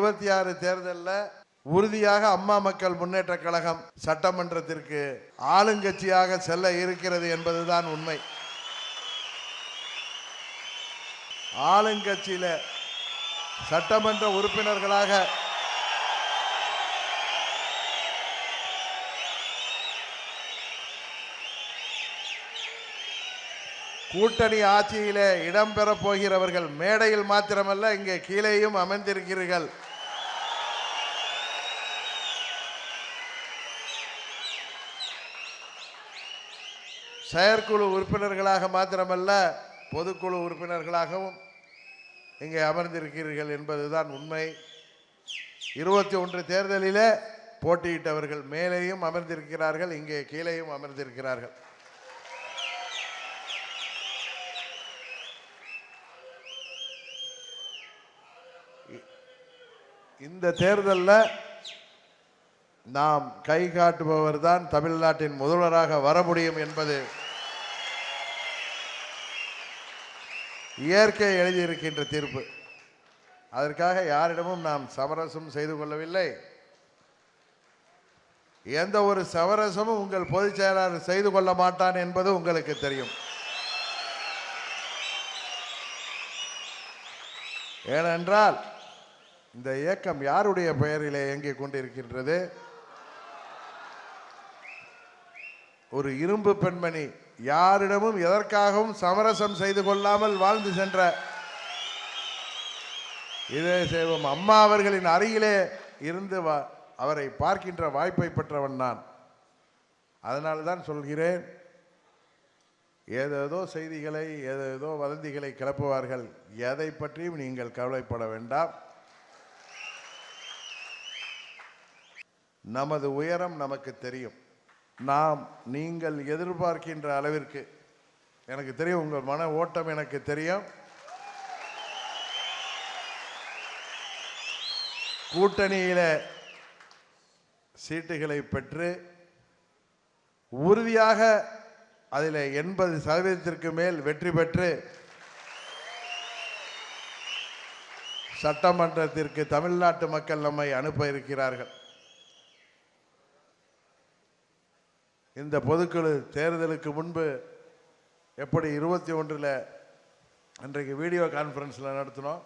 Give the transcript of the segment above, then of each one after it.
26 தேர்தலில் உறுதியாக அம்மா மக்கள் முன்னேற்ற கழகம் சட்டமன்றத்திற்கு ஆளுங்கட்சியாக செல்ல இருக்கிறது என்பதுதான் உண்மை. ஆளுங்கட்சியில சட்டமன்ற உறுப்பினர்களாக கூட்டணி ஆட்சியிலே இடம்பெற போகிறவர்கள் மேடையில் மாத்திரமல்ல, இங்கே கீழேயும் அமர்ந்திருக்கிறீர்கள். செயற்குழு உறுப்பினர்களாக மாத்திரமல்ல, பொதுக்குழு உறுப்பினர்களாகவும் இங்கே அமர்ந்திருக்கிறீர்கள் என்பதுதான் உண்மை. 21 தேர்தலிலே போட்டியிட்டவர்கள் மேலேயும் அமர்ந்திருக்கிறார்கள், இங்கே கீழேயும் அமர்ந்திருக்கிறார்கள். இந்த தேர்தலில் நாம் கை காட்டுபவர் தான் தமிழ்நாட்டின் முதல்வராக வர முடியும் என்பது இயற்கை எழுதியிருக்கின்ற தீர்ப்பு. அதற்காக யாரிடமும் நாம் சமரசம் செய்து கொள்ளவில்லை. எந்த ஒரு சமரசமும் உங்கள் பொதுச் செயலாளர் செய்து கொள்ள மாட்டான் என்பது உங்களுக்கு தெரியும். ஏனென்றால் இந்த இயக்கம் யாருடைய பெயரிலே இயங்கிக் கொண்டிருக்கின்றது? ஒரு இரும்பு பெண்மணி, யாரிடமும் எதற்காகவும் சமரசம் செய்து கொள்ளாமல் வாழ்ந்து சென்ற இதே செய்வோம் அம்மா அவர்களின் அருகிலே இருந்து அவரை பார்க்கின்ற வாய்ப்பை பெற்றவன் நான். அதனால்தான் சொல்கிறேன், ஏதேதோ செய்திகளை ஏதேதோ வதந்திகளை கிளப்புவார்கள். எதை பற்றியும் நீங்கள் கவலைப்பட வேண்டாம். நமது உயரம் நமக்கு தெரியும். நாம் நீங்கள் எதிர்பார்க்கின்ற அளவிற்கு எனக்கு தெரியும். உங்கள் மன ஓட்டம் எனக்கு தெரியும். கூட்டணியில சீட்டுகளை பெற்று உறுதியாக அதில் 80% மேல் வெற்றி பெற்று சட்டமன்றத்திற்கு தமிழ்நாட்டு மக்கள் நம்மை அனுப்ப இருக்கிறார்கள். இந்த பொதுக்குழு தேர்தலுக்கு முன்பு எப்படி 21 இன்றைக்கு வீடியோ கான்ஃபரன்ஸில் நடத்தினோம்,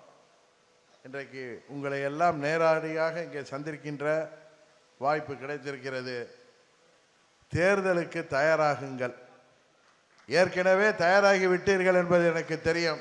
இன்றைக்கு உங்களை எல்லாம் நேரடியாக இங்கே சந்திக்கின்ற வாய்ப்பு கிடைத்திருக்கிறது. தேர்தலுக்கு தயாராகுங்கள். ஏற்கனவே தயாராகி விட்டீர்கள் என்பது எனக்கு தெரியும்.